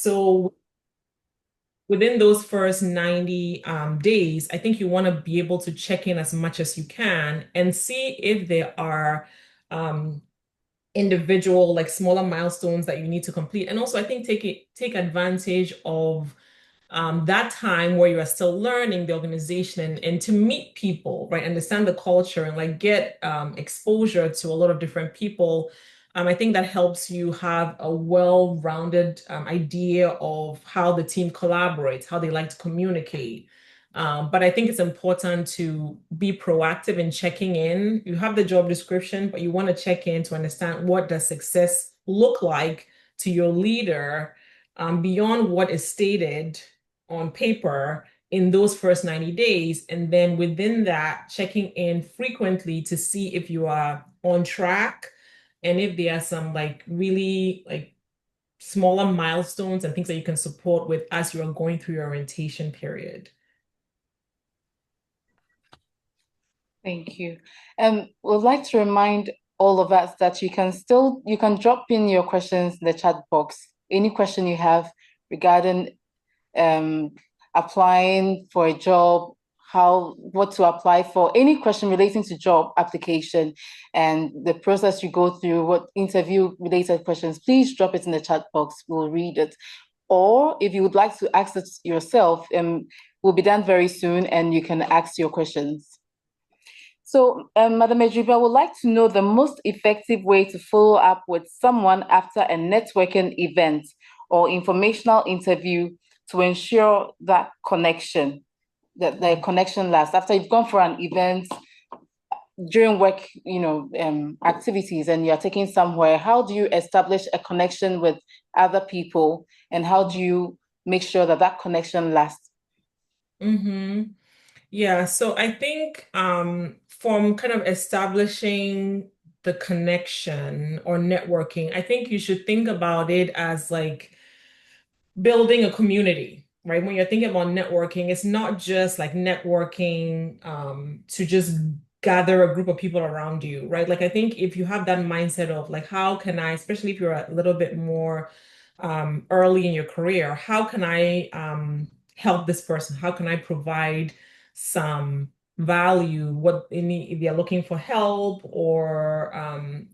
So within those first 90 days, I think you want to be able to check in as much as you can and see if there are um, individual, like smaller milestones that you need to complete. And also, I think take advantage of that time where you are still learning the organization and to meet people, right? Understand the culture and like get exposure to a lot of different people. I think that helps you have a well-rounded idea of how the team collaborates, how they like to communicate. But I think it's important to be proactive in checking in. You have the job description, but you want to check in to understand what does success look like to your leader beyond what is stated on paper in those first 90 days. And then within that, checking in frequently to see if you are on track and if there are some like really like smaller milestones and things that you can support with as you are going through your orientation period. Thank you. Would like to remind all of us that you can drop in your questions in the chat box. Any question you have regarding um applying for a job, what to apply for, any question relating to job application and the process you go through, what interview related questions, please drop it in the chat box. We'll read it. Or if you would like to ask it yourself, will be done very soon and you can ask your questions. So, Madam Egyirba, I would like to know the most effective way to follow up with someone after a networking event or informational interview to ensure that that the connection lasts. After you've gone for an event during work, activities, and you're taken somewhere, how do you establish a connection with other people, and how do you make sure that that connection lasts? Mm-hmm. Yeah, so I think from kind of establishing the connection or networking, I think you should think about it as like building a community, right? When you're thinking about networking, it's not just like networking to just gather a group of people around you, right? Like I think if you have that mindset of like, how can I, especially if you're a little bit more early in your career, how can I help this person? How can I provide some value? What if they're looking for help or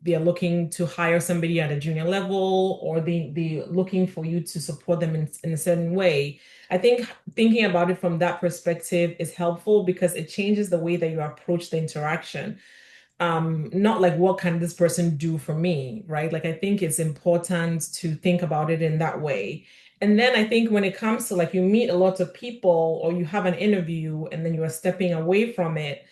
they're looking to hire somebody at a junior level or they're looking for you to support them in a certain way. I think thinking about it from that perspective is helpful because it changes the way that you approach the interaction. Not like what can this person do for me, right? Like I think it's important to think about it in that way. And then I think when it comes to like you meet a lot of people or you have an interview and then you are stepping away from it,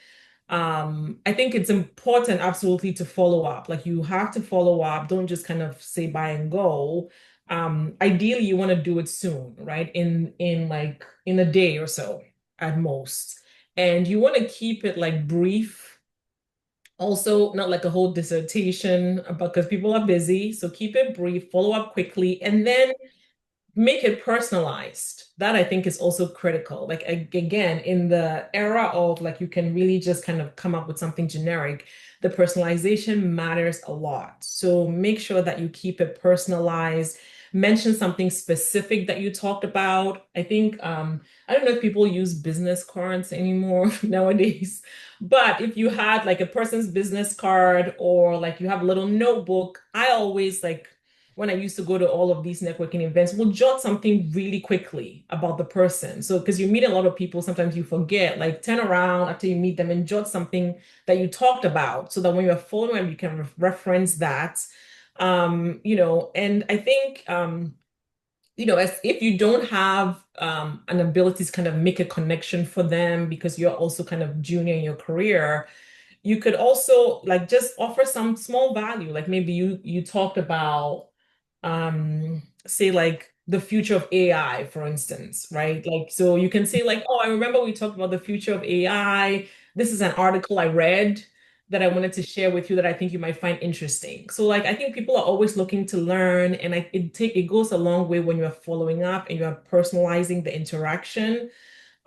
I think it's important absolutely to follow up. Like you have to follow up. Don't just kind of say bye and go. Ideally, you want to do it soon, right? In like in a day or so at most. And you want to keep it like brief. Also, not like a whole dissertation, because people are busy. So keep it brief, follow up quickly, and then make it personalized. That I think is also critical. Like again, in the era of like you can really just kind of come up with something generic, the personalization matters a lot. So make sure that you keep it personalized. Mention something specific that you talked about. I think I don't know if people use business cards anymore nowadays, but if you had like a person's business card or like you have a little notebook, I always like when I used to go to all of these networking events, we'll jot something really quickly about the person. So, because you meet a lot of people, sometimes you forget, like turn around after you meet them and jot something that you talked about so that when you're following them, you can reference that. And I think, as if you don't have an ability to kind of make a connection for them because you're also kind of junior in your career, you could also like just offer some small value. Like maybe you talked about say like the future of AI, for instance, right? Like, so you can say like, oh, I remember we talked about the future of AI. This is an article I read that I wanted to share with you that I think you might find interesting. So like, I think people are always looking to learn, and it goes a long way when you're following up and you're personalizing the interaction.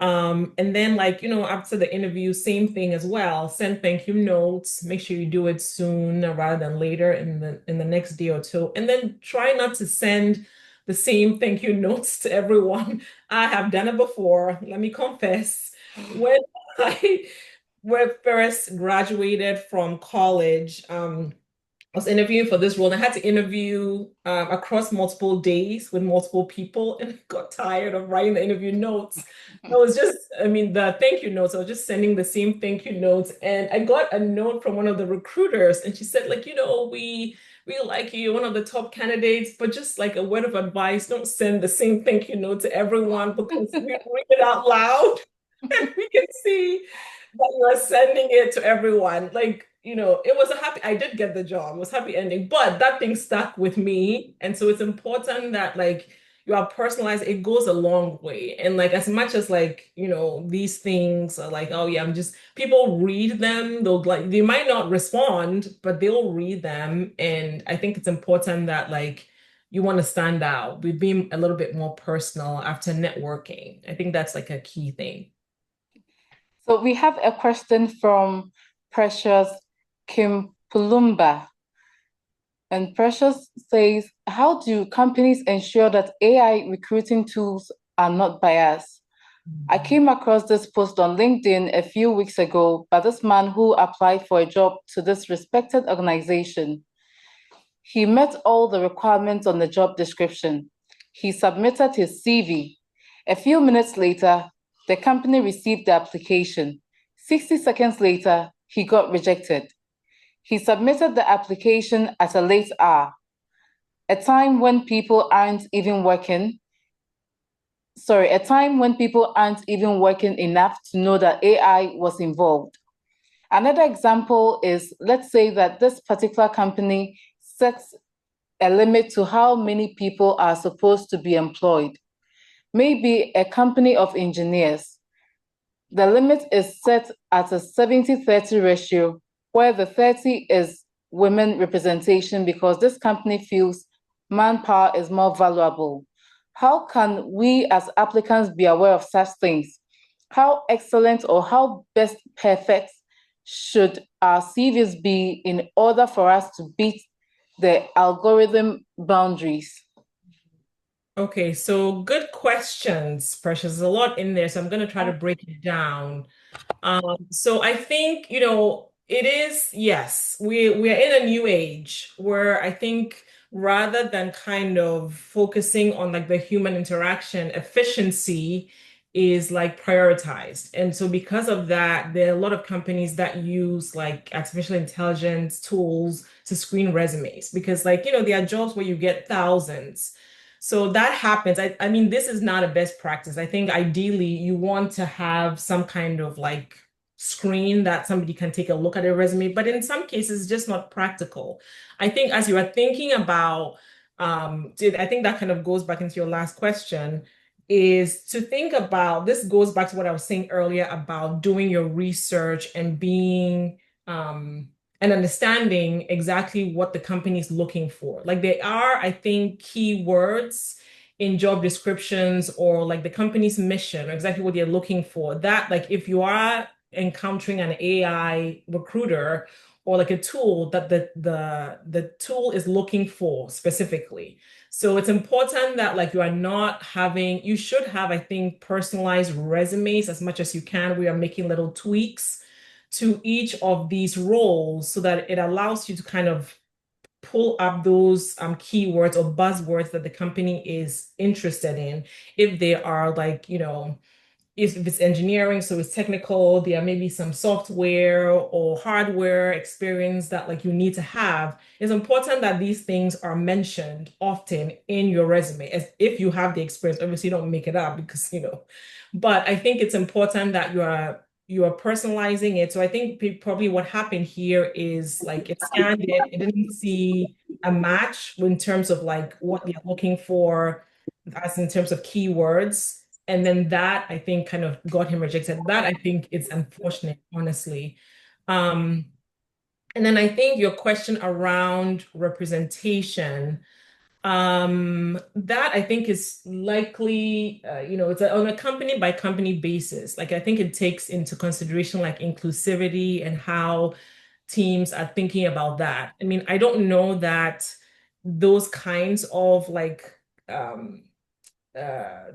And then like, after the interview, same thing as well. Send thank you notes. Make sure you do it soon rather than later in the next day or two. And then try not to send the same thank you notes to everyone. I have done it before. Let me confess. When I when first graduated from college, I was interviewing for this role and I had to interview across multiple days with multiple people and I got tired of writing the interview notes. I was just, I mean, the thank you notes, I was just sending the same thank you notes. And I got a note from one of the recruiters and she said, like, we really like you, you're one of the top candidates, but just like a word of advice, don't send the same thank you note to everyone because we read it out loud and we can see that you are sending it to everyone. Like, it was a happy, I did get the job. It was happy ending, but that thing stuck with me. And so it's important that like you are personalized, it goes a long way. And like as much as like, these things are like, oh yeah, people read them, they might not respond, but they'll read them. And I think it's important that like you want to stand out with being a little bit more personal after networking. I think that's like a key thing. So we have a question from Precious Kim Pulumba. And Precious says, how do companies ensure that AI recruiting tools are not biased? I came across this post on LinkedIn a few weeks ago by this man who applied for a job to this respected organization. He met all the requirements on the job description. He submitted his CV. A few minutes later, the company received the application. 60 seconds later, he got rejected. He submitted the application at a late hour, a time when people aren't even working. Sorry, a time when people aren't even working enough to know that AI was involved. Another example is, let's say that this particular company sets a limit to how many people are supposed to be employed. Maybe a company of engineers. The limit is set at a 70-30 ratio, where the 30 is women representation because this company feels manpower is more valuable. How can we as applicants be aware of such things? How excellent or how best perfect should our CVs be in order for us to beat the algorithm boundaries? Okay, so good questions, Precious. There's a lot in there, so I'm going to try to break it down. So I think, it is, yes, we are in a new age where I think rather than kind of focusing on like the human interaction, efficiency is like prioritized. And so because of that, there are a lot of companies that use like artificial intelligence tools to screen resumes because like, there are jobs where you get thousands. So that happens. I mean, this is not a best practice. I think ideally you want to have some kind of like screen that somebody can take a look at a resume, but in some cases, it's just not practical. I think as you are thinking about, I think that kind of goes back into your last question, is to think about, this goes back to what I was saying earlier about doing your research and being, and understanding exactly what the company is looking for. Like there are, I think, keywords in job descriptions or like the company's mission or exactly what they're looking for. That like if you are encountering an AI recruiter or like a tool that the tool is looking for specifically. So it's important that like you should have, I think, personalized resumes as much as you can. We are making little tweaks to each of these roles so that it allows you to kind of pull up those keywords or buzzwords that the company is interested in. If they are like, if it's engineering, so it's technical, there may be some software or hardware experience that like you need to have. It's important that these things are mentioned often in your resume, as if you have the experience. Obviously, don't make it up because, but I think it's important that you are personalizing it. So I think probably what happened here is like it scanned it, it didn't see a match in terms of like what they're looking for as in terms of keywords. And then that I think kind of got him rejected. That I think is unfortunate, honestly. Um, and then I think your question around representation, that I think is likely, it's on a company by company basis. Like I think it takes into consideration like inclusivity and how teams are thinking about that. I mean, I don't know that those kinds of like um, uh,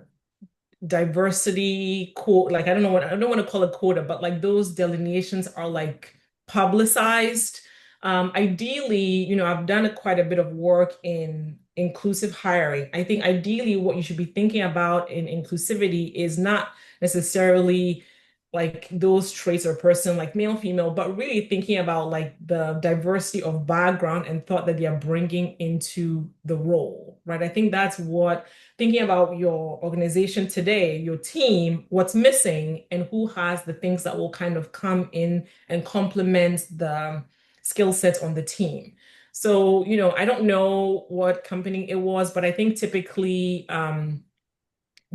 diversity quote, like I don't want to call it quota, but like those delineations are like publicized. Ideally, I've done quite a bit of work in inclusive hiring. I think ideally what you should be thinking about in inclusivity is not necessarily like those traits or person like male, female, but really thinking about like the diversity of background and thought that they are bringing into the role, right? I think that's what thinking about your organization today, your team, what's missing, and who has the things that will kind of come in and complement the skill sets on the team. So, I don't know what company it was, but I think typically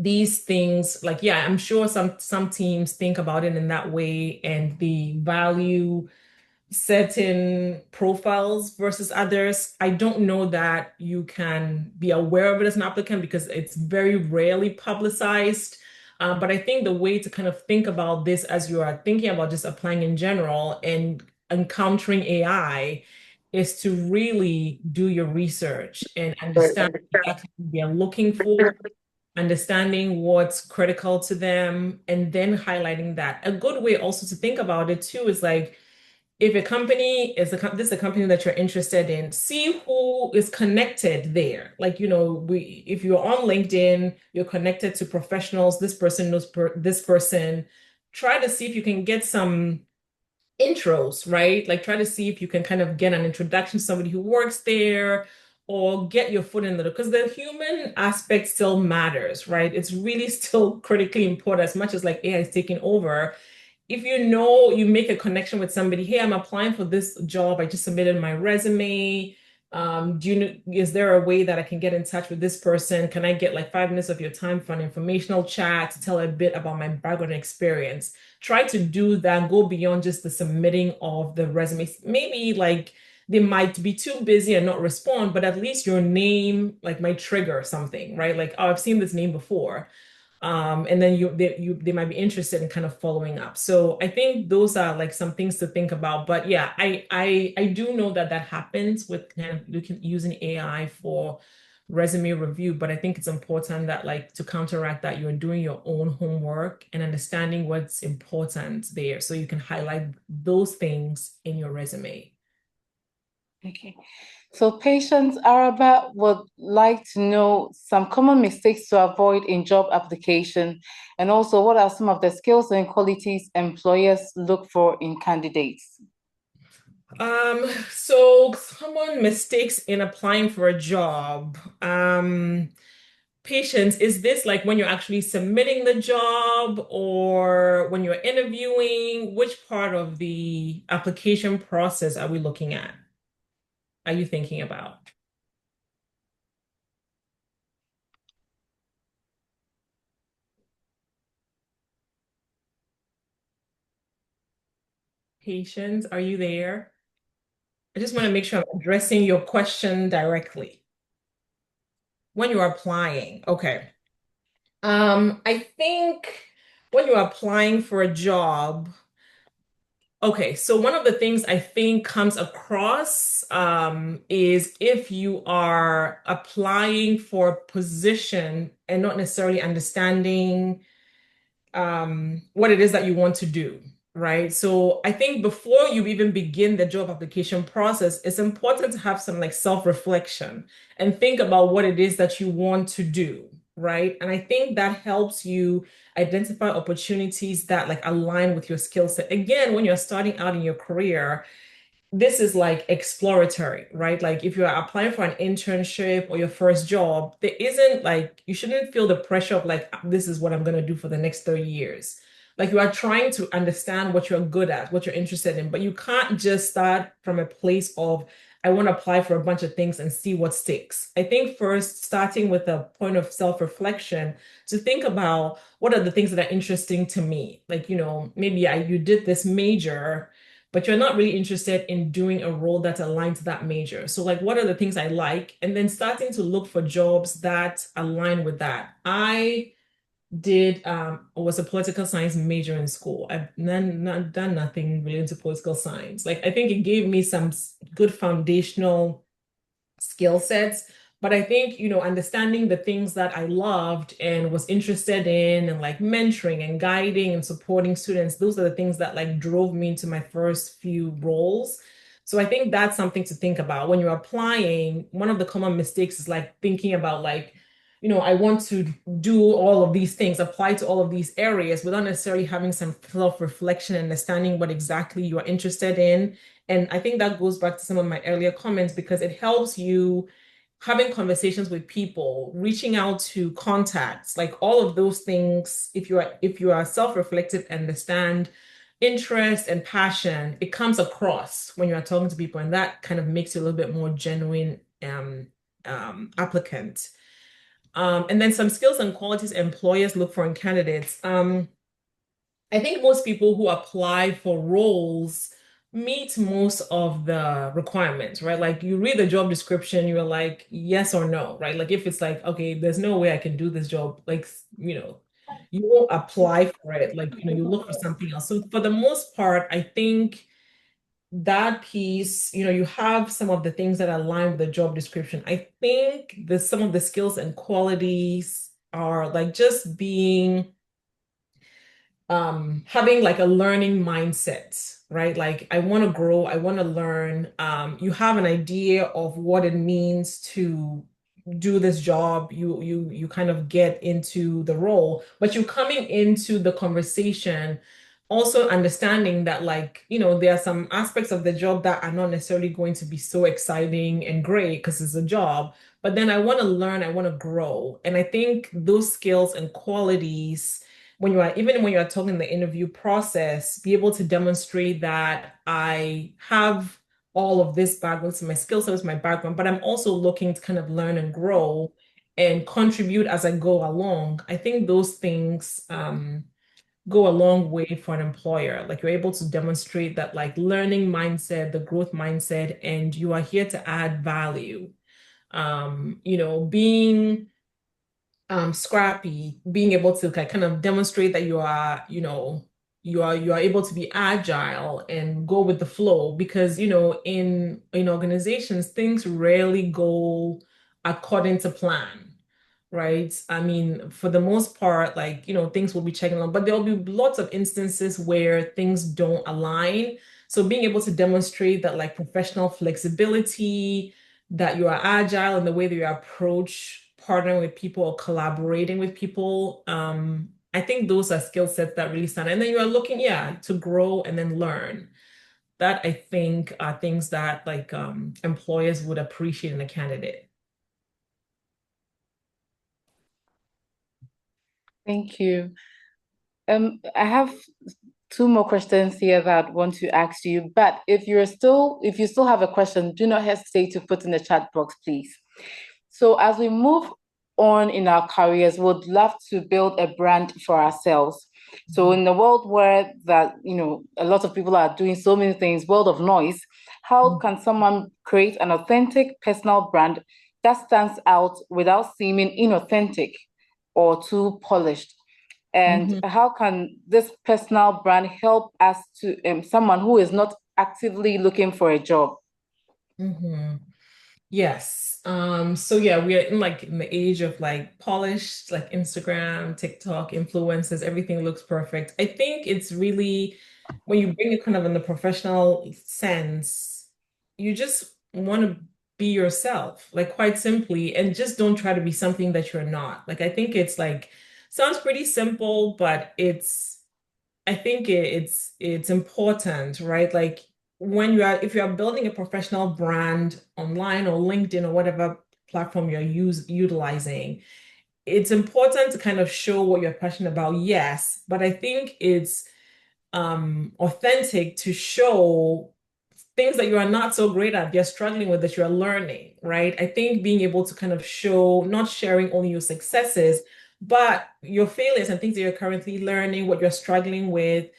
these things, like, yeah, I'm sure some teams think about it in that way and the value certain profiles versus others. I don't know that you can be aware of it as an applicant because it's very rarely publicized. But I think the way to kind of think about this as you are thinking about just applying in general and encountering AI is to really do your research and understand exactly what they're looking for, understanding what's critical to them, and then highlighting that. A good way also to think about it too is like, if a company is this is a company that you're interested in, see who is connected there. Like, if you're on LinkedIn, you're connected to professionals, this person knows this person. Try to see if you can get some intros, right? Like try to see if you can kind of get an introduction to somebody who works there or get your foot in the door because the human aspect still matters, right? It's really still critically important as much as like AI is taking over. If you make a connection with somebody, hey, I'm applying for this job. I just submitted my resume. Is there a way that I can get in touch with this person? Can I get like 5 minutes of your time for an informational chat to tell a bit about my background and experience? Try to do that, go beyond just the submitting of the resumes. Maybe like they might be too busy and not respond, but at least your name like might trigger something, right? Like, oh, I've seen this name before. And then they might be interested in kind of following up. So I think those are like some things to think about. But yeah, I do know that that happens with kind of using AI for resume review. But I think it's important that like to counteract that, you're doing your own homework and understanding what's important there, so you can highlight those things in your resume. Okay. So patients, Araba would like to know some common mistakes to avoid in job application, and also what are some of the skills and qualities employers look for in candidates? So common mistakes in applying for a job. Patience, is this like when you're actually submitting the job or when you're interviewing? Which part of the application process are we looking at? Are you thinking about? Patience, are you there? I just want to make sure I'm addressing your question directly. When you're applying, okay. I think when you're applying for a job, okay, so one of the things I think comes across is if you are applying for a position and not necessarily understanding what it is that you want to do, right? So I think before you even begin the job application process, it's important to have some like self-reflection and think about what it is that you want to do, right? And I think that helps you identify opportunities that like align with your skill set. Again, when you're starting out in your career, this is like exploratory, right? Like if you're applying for an internship or your first job, there isn't like, you shouldn't feel the pressure of like, this is what I'm going to do for the next 30 years. Like you are trying to understand what you're good at, what you're interested in, but you can't just start from a place of, I want to apply for a bunch of things and see what sticks. I think first starting with a point of self-reflection to think about what are the things that are interesting to me. Like, maybe you did this major but you're not really interested in doing a role that's aligned to that major. So, like, what are the things I like? And then starting to look for jobs that align with that. I was a political science major in school. I've not done nothing related to political science. Like, I think it gave me some good foundational skill sets, But I think, understanding the things that I loved and was interested in and like mentoring and guiding and supporting students, those are the things that like drove me into my first few roles. So I think that's something to think about when you're applying. One of the common mistakes is like thinking about like, I want to do all of these things, apply to all of these areas without necessarily having some self-reflection and understanding what exactly you are interested in. And I think that goes back to some of my earlier comments because it helps you having conversations with people, reaching out to contacts, like all of those things. If you are self-reflective and understand interest and passion, it comes across when you are talking to people, and that kind of makes you a little bit more genuine applicant. And then some skills and qualities employers look for in candidates. I think most people who apply for roles meet most of the requirements, right? Like you read the job description, you're like, yes or no, right? Like if it's like, okay, there's no way I can do this job, like, you won't apply for it. Like, you look for something else. So for the most part, I think that piece, you have some of the things that align with the job description. I think some of the skills and qualities are like just being having like a learning mindset, right? Like I want to grow, I want to learn. You have an idea of what it means to do this job. You kind of get into the role, but you're coming into the conversation also understanding that like, there are some aspects of the job that are not necessarily going to be so exciting and great because it's a job. But then I want to learn, I want to grow. And I think those skills and qualities even when you are talking the interview process, be able to demonstrate that I have all of this background, so my skill set is my background, but I'm also looking to kind of learn and grow and contribute as I go along. I think those things go a long way for an employer. Like you're able to demonstrate that like learning mindset, the growth mindset, and you are here to add value. Being scrappy, being able to kind of demonstrate that you are able to be agile and go with the flow because in organizations things rarely go according to plan, right? I mean, for the most part, like, things will be checking on, but there'll be lots of instances where things don't align. So being able to demonstrate that like professional flexibility, that you are agile in the way that you approach partnering with people or collaborating with people. I think those are skill sets that really stand. And then you are looking, yeah, to grow and then learn. That I think are things that like employers would appreciate in a candidate. Thank you. I have two more questions here that I want to ask you, but if you still have a question, do not hesitate to put in the chat box, please. So as we move on in our careers, we'd love to build a brand for ourselves. So in the world where a lot of people are doing so many things, world of noise, how Mhm. can someone create an authentic personal brand that stands out without seeming inauthentic or too polished? And Mhm. how can this personal brand help us to someone who is not actively looking for a job? Mhm. Yes. So yeah, we are in the age of like polished, like Instagram, TikTok, influencers, everything looks perfect. I think it's really when you bring it kind of in the professional sense, you just want to be yourself, like quite simply, and just don't try to be something that you're not. Like I think it's like sounds pretty simple, but I think it's important, right? Like if you are building a professional brand online or LinkedIn or whatever platform you're utilizing, it's important to kind of show what you're passionate about, yes, but I think it's authentic to show things that you are not so great at, you're struggling with, that you're learning, right? I think being able to kind of show, not sharing only your successes, but your failures and things that you're currently learning, what you're struggling with,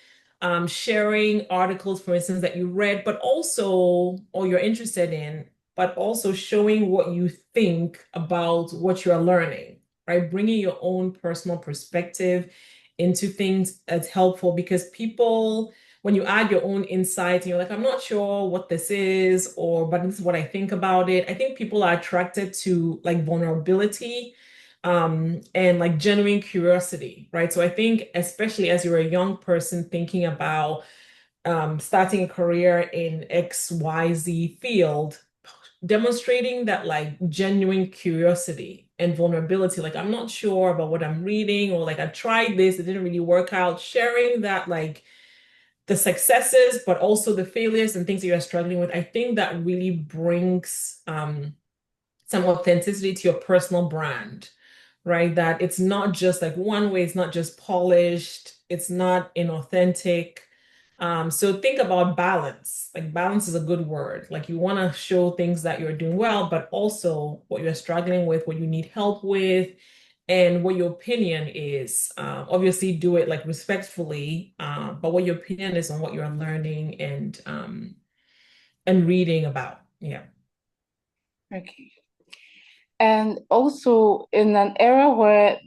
sharing articles, for instance, that you read, but also, or you're interested in, but also showing what you think about what you're learning, right? Bringing your own personal perspective into things that's helpful because people when you add your own insights, and you're like, I'm not sure what this is, or but this is what I think about it. I think people are attracted to like vulnerability, and like genuine curiosity, right? So I think especially as you're a young person thinking about starting a career in XYZ field, demonstrating that like genuine curiosity and vulnerability, like I'm not sure about what I'm reading, or like I tried this, it didn't really work out, sharing that like the successes, but also the failures and things that you're struggling with, I think that really brings some authenticity to your personal brand, right? That it's not just like one way, it's not just polished, it's not inauthentic. So think about balance. Like balance is a good word. Like you want to show things that you're doing well, but also what you're struggling with, what you need help with, and what your opinion is. Obviously, do it like respectfully, but what your opinion is on what you're learning and reading about. Yeah. Okay. And also in an era where,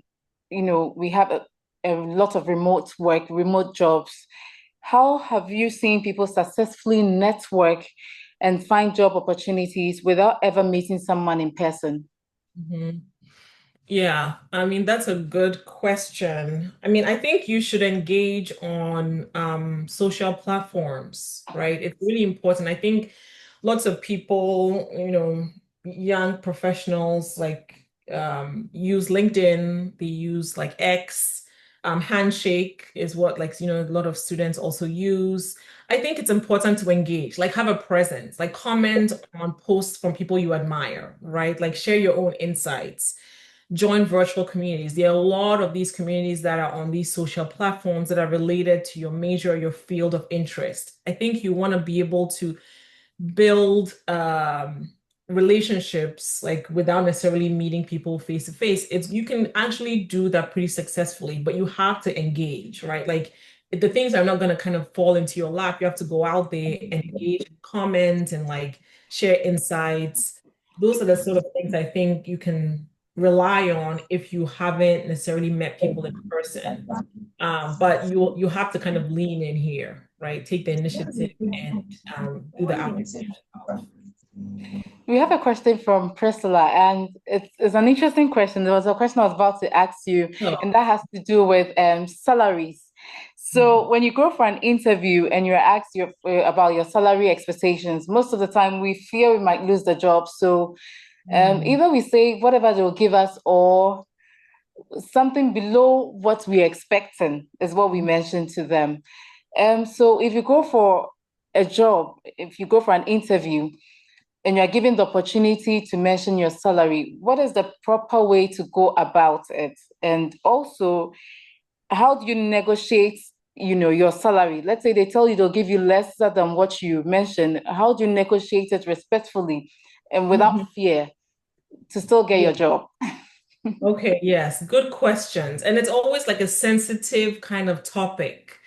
we have a lot of remote work, remote jobs, how have you seen people successfully network and find job opportunities without ever meeting someone in person? Mhm. Yeah, I mean, that's a good question. I mean, I think you should engage on social platforms, right? It's really important. I think lots of people, young professionals like use LinkedIn, they use like X, Handshake is what like, a lot of students also use. I think it's important to engage, like have a presence, like comment on posts from people you admire, right? Like share your own insights, join virtual communities. There are a lot of these communities that are on these social platforms that are related to your major, your field of interest. I think you want to be able to build relationships like without necessarily meeting people face to face. It's you can actually do that pretty successfully, but you have to engage, right? Like the things are not going to kind of fall into your lap. You have to go out there and engage, comment, and like share insights. Those are the sort of things I think you can rely on if you haven't necessarily met people in person. But you have to kind of lean in here, right? Take the initiative and do the outreach yourself. We have a question from Priscilla, and it's an interesting question. There was a question I was about to ask you, and So, that has to do with salaries. So, when you go for an interview and you're asked about your salary expectations, most of the time we fear we might lose the job. So, mm, either we say whatever they'll give us, or something below what we're expecting is what we mention to them. So, if you go for a job, if you go for an interview, and you're given the opportunity to mention your salary, what is the proper way to go about it? And also, how do you negotiate, your salary? Let's say they tell you they'll give you lesser than what you mentioned. How do you negotiate it respectfully and mhm. without fear to still get your Yeah. job? Okay, yes, good questions. And it's always like a sensitive kind of topic.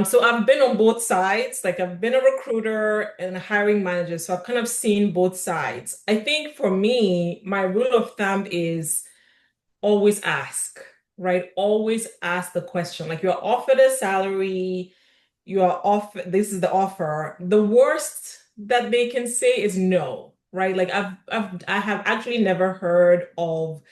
So I've been on both sides. Like I've been a recruiter and a hiring manager, so I've kind of seen both sides. I think for me, my rule of thumb is always ask, right? Always ask the question. Like you're offered a salary, you are off, this is the offer. The worst that they can say is no, right? Like I have actually never heard of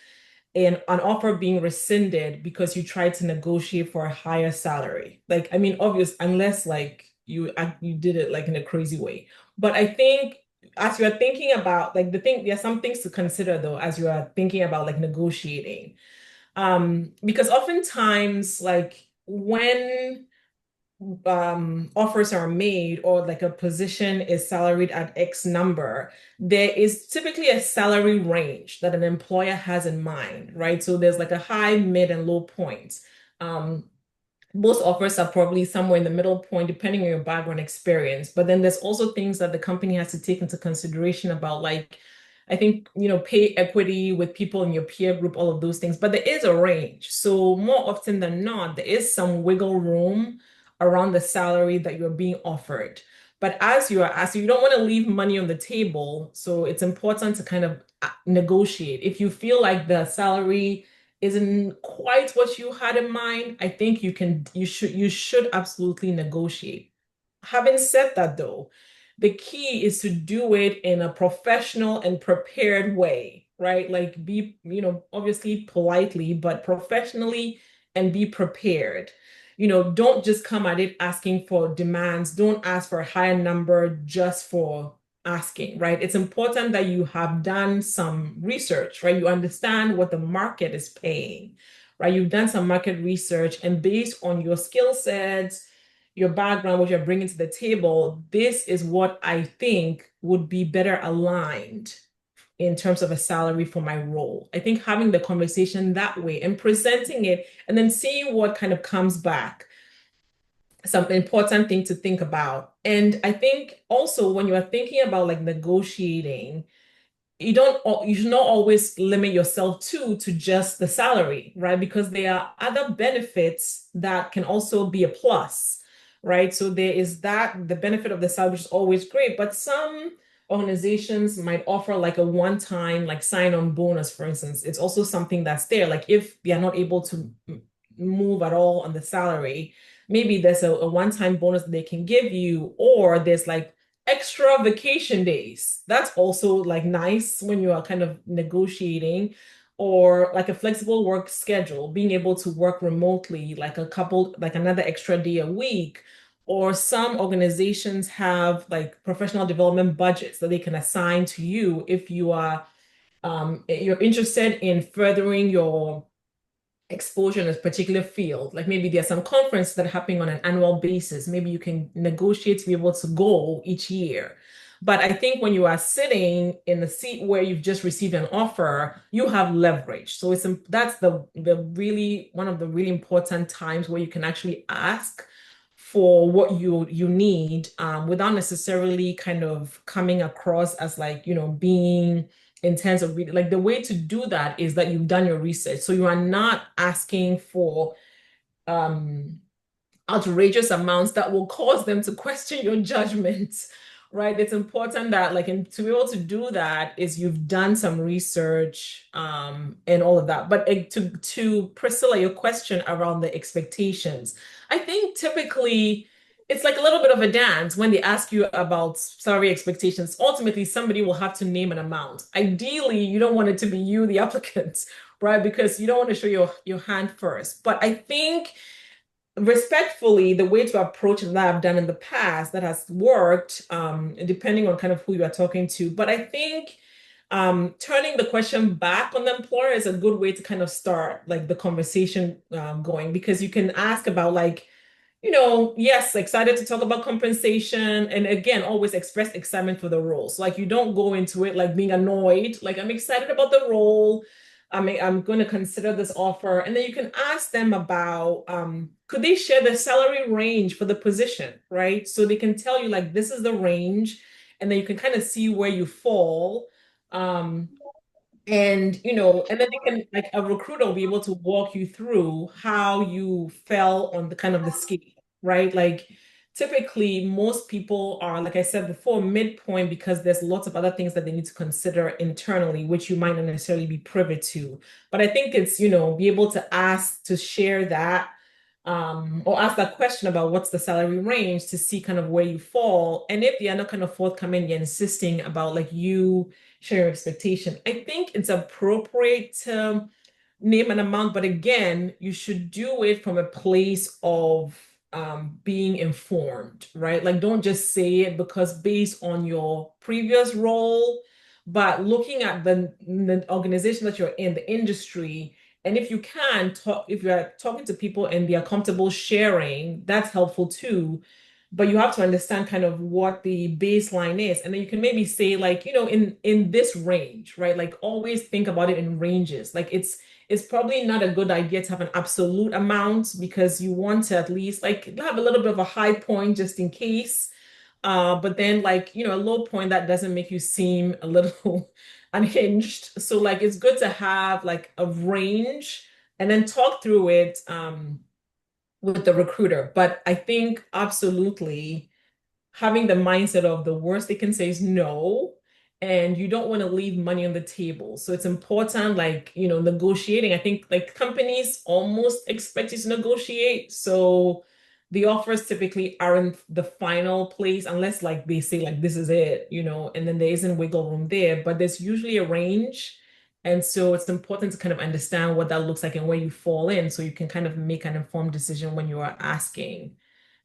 an offer being rescinded because you tried to negotiate for a higher salary. Like, I mean, obvious, unless like you did it like in a crazy way. But I think as you are thinking about like the thing, there's some things to consider though as you are thinking about like negotiating. Because oftentimes like when offers are made or like a position is salaried at X number, there is typically a salary range that an employer has in mind, right? So there's like a high, mid, and low point. Um, most offers are probably somewhere in the middle point, depending on your background experience. But then there's also things that the company has to take into consideration about, like, I think, pay equity with people in your peer group, all of those things. But there is a range. So more often than not, there is some wiggle room around the salary that you're being offered. But as you are asked, you don't want to leave money on the table. So it's important to kind of negotiate. If you feel like the salary isn't quite what you had in mind, I think you should absolutely negotiate. having said that though, the key is to do it in a professional and prepared way, right? Like be, obviously politely, but professionally and be prepared. Don't just come at it asking for demands. Don't ask for a higher number just for asking, right? It's important that you have done some research, right? You understand what the market is paying, right? You've done some market research, and based on your skill sets, your background, what you're bringing to the table, this is what I think would be better aligned in terms of a salary for my role. I think having the conversation that way and presenting it and then seeing what kind of comes back, some important thing to think about. And I think also when you are thinking about like negotiating, you should not always limit yourself to just the salary, right? Because there are other benefits that can also be a plus, right? So there is that the benefit of the salary, which is always great, but some organizations might offer like a one-time like sign-on bonus, for instance. It's also something that's there. Like if they are not able to move at all on the salary, maybe there's a one-time bonus that they can give you, or there's like extra vacation days. That's also like nice when you are kind of negotiating, or like a flexible work schedule, being able to work remotely, like another extra day a week. Or some organizations have like professional development budgets that they can assign to you if you're interested in furthering your exposure in a particular field. Like maybe there's some conference that are happening on an annual basis. Maybe you can negotiate to be able to go each year. But I think when you are sitting in the seat where you've just received an offer, you have leverage. So that's the really one of the really important times where you can actually ask for what you need, without necessarily kind of coming across as like, being in terms of reading. Like the way to do that is that you've done your research. So you are not asking for um outrageous amounts that will cause them to question your judgment, right? It's important that like and to be able to do that is you've done some research, and all of that. But to Priscilla, your question around the expectations, I think typically it's like a little bit of a dance when they ask you about salary expectations. Ultimately, somebody will have to name an amount. Ideally, you don't want it to be you, the applicant, right? Because you don't want to show your hand first. But I think respectfully, the way to approach it that I've done in the past that has worked, depending on kind of who you are talking to. But I think turning the question back on the employer is a good way to kind of start like the conversation going, because you can ask about like, yes, excited to talk about compensation. And again, always express excitement for the role. So like you don't go into it like being annoyed, like I'm excited about the role. I'm going to consider this offer. And then you can ask them about, could they share the salary range for the position, right? So they can tell you like, this is the range, and then you can kind of see where you fall. Um, and then they can, like a recruiter will be able to walk you through how you fell on the kind of the scale, right? Like typically most people are, like I said before, midpoint because there's lots of other things that they need to consider internally, which you might not necessarily be privy to. But I think it's, be able to ask to share that, or ask that question about what's the salary range to see kind of where you fall. And if they are not kind of forthcoming, you're insisting about like you share your expectation. I think it's appropriate to name an amount, but again, you should do it from a place of being informed, right? Like don't just say it because based on your previous role, but looking at the organization that you're in, the industry, and if you can talk, if you're talking to people and they are comfortable sharing, that's helpful too. But you have to understand kind of what the baseline is. And then you can maybe say like, in this range, right? Like always think about it in ranges. Like it's probably not a good idea to have an absolute amount because you want to at least like have a little bit of a high point just in case. But then like, a low point that doesn't make you seem a little unhinged. So like it's good to have like a range and then talk through it with the recruiter. But I think absolutely having the mindset of the worst they can say is no, and you don't want to leave money on the table. So it's important, like, negotiating. I think like companies almost expect you to negotiate. So the offers typically aren't the final place unless like they say like this is it, and then there isn't wiggle room there, but there's usually a range. And so it's important to kind of understand what that looks like and where you fall in so you can kind of make an informed decision when you are asking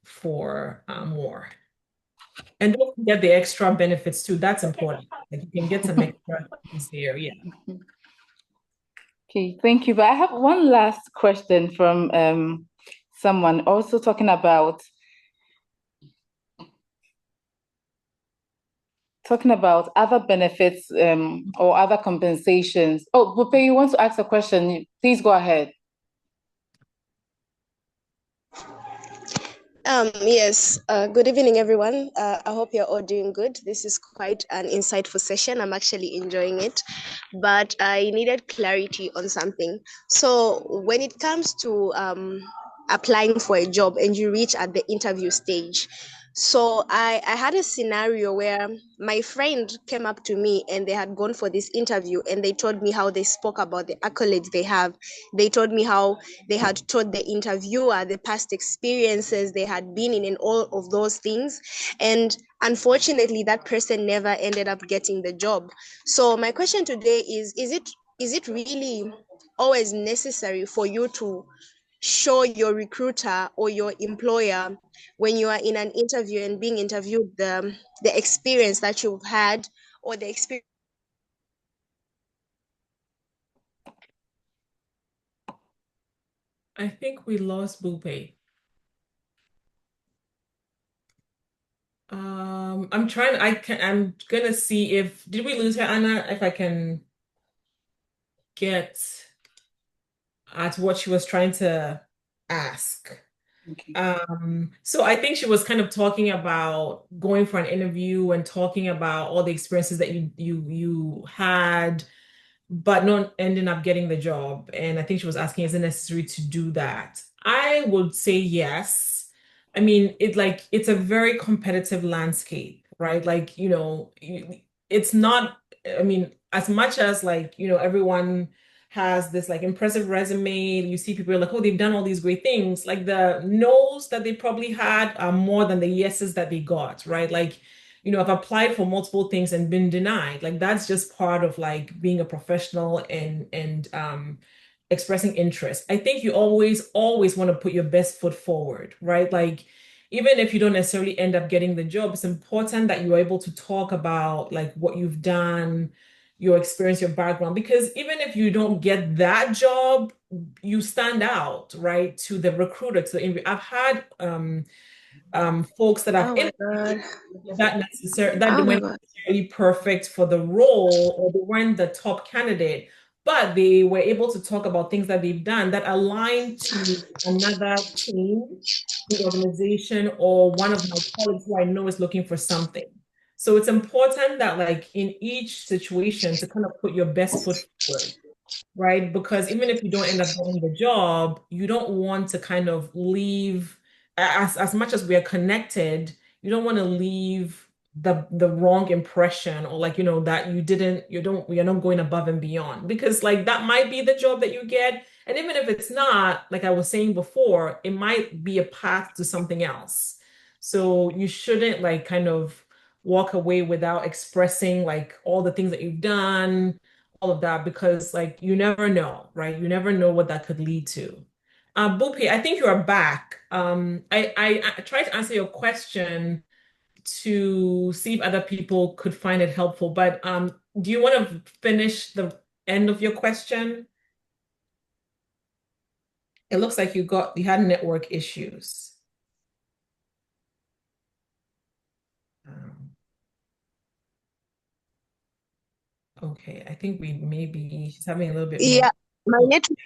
for more. And don't forget the extra benefits too. That's important. Like you can get some extra things there. Yeah. Okay, thank you. But I have one last question from someone also talking about other benefits or other compensations. Oh, Bupe, you want to ask a question? Please go ahead. Yes, good evening, everyone. I hope you're all doing good. This is quite an insightful session. I'm actually enjoying it, but I needed clarity on something. So, when it comes to applying for a job and you reach at the interview stage, so I had a scenario where my friend came up to me and they had gone for this interview and they told me how they spoke about the accolades they have. They told me how they had told the interviewer the past experiences they had been in and all of those things. And unfortunately, that person never ended up getting the job. So my question today is it really always necessary for you to show your recruiter or your employer when you are in an interview and being interviewed the experience that you've had or the experience? I think we lost Bupe. I'm gonna see if did we lose her, Anna? If I can get at what she was trying to ask. Okay. So I think she was kind of talking about going for an interview and talking about all the experiences that you had, but not ending up getting the job. And I think she was asking, is it necessary to do that? I would say yes. I mean, it's a very competitive landscape, right? Like, it's not, I mean, as much as like, everyone has this like impressive resume, you see people are like, oh, they've done all these great things. Like the no's that they probably had are more than the yeses that they got, right? Like, I've applied for multiple things and been denied. Like that's just part of like being a professional and expressing interest. I think you always want to put your best foot forward, right? Like even if you don't necessarily end up getting the job, it's important that you're able to talk about like what you've done, your experience, your background, because even if you don't get that job, you stand out, right? To the recruiter, to the interview. I've had folks that have Oh my interviewed god. that they Oh my weren't god. necessarily perfect for the role or they weren't the top candidate, but they were able to talk about things that they've done that align to another team, the organization, or one of my colleagues who I know is looking for something. So it's important that like in each situation to kind of put your best foot forward, right? Because even if you don't end up getting the job, you don't want to kind of leave as much as we are connected, you don't want to leave the wrong impression or like, that you're not going above and beyond because like that might be the job that you get. And even if it's not, like I was saying before, it might be a path to something else. So you shouldn't like kind of walk away without expressing like all the things that you've done, all of that because like you never know, right? You never know what that could lead to. Bupi, I think you are back. I tried to answer your question to see if other people could find it helpful, but do you want to finish the end of your question? It looks like you had network issues. Um, okay, I think we maybe she's having a little bit more. Yeah, my Oh, network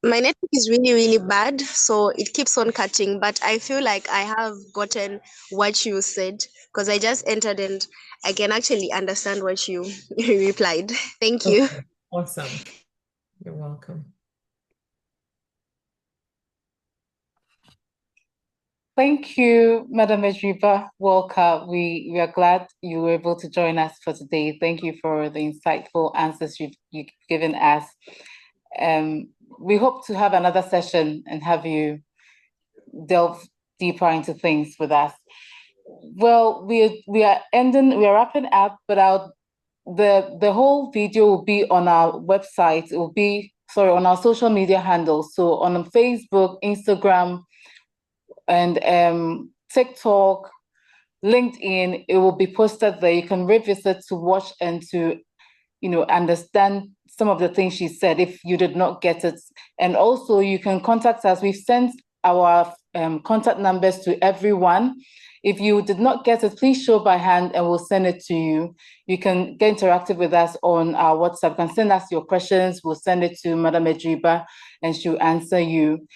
my network is really, really bad, so it keeps on cutting. But I feel like I have gotten what you said because I just entered and I can actually understand what you you replied. Thank you. okay, awesome. You're welcome. Thank you, Madam Egyirba Walker. We are glad you were able to join us for today. Thank you for the insightful answers you've given us. We hope to have another session and have you delve deeper into things with us. Well, we are wrapping up, but the whole video will be on our website. It will be, sorry, on our social media handles. So on Facebook, Instagram, and TikTok, LinkedIn, it will be posted there. You can revisit to watch and to, understand some of the things she said if you did not get it. And also you can contact us. We've sent our contact numbers to everyone. If you did not get it, please show by hand and we'll send it to you. You can get interactive with us on our WhatsApp. You can send us your questions. We'll send it to Madam Egyirba and she'll answer you.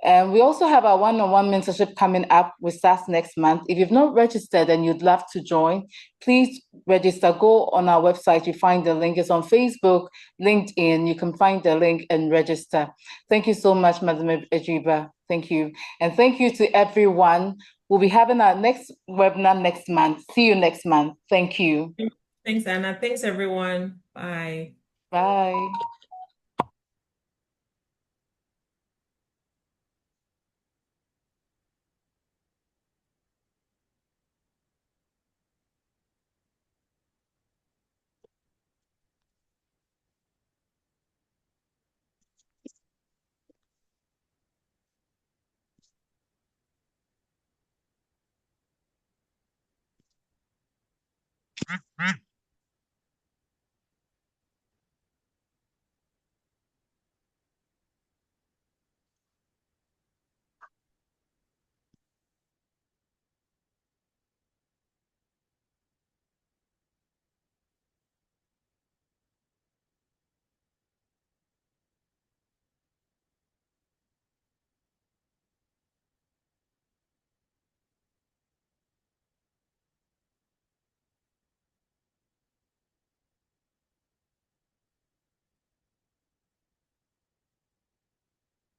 And we also have our one-on-one mentorship coming up, which starts next month. If you've not registered and you'd love to join, please register. Go on our website. You find the link. It's on Facebook, LinkedIn. You can find the link and register. Thank you so much, Madam Egyirba. Thank you. And thank you to everyone. We'll be having our next webinar next month. See you next month. Thank you. Thanks, Anna. Thanks, everyone. Bye. Bye.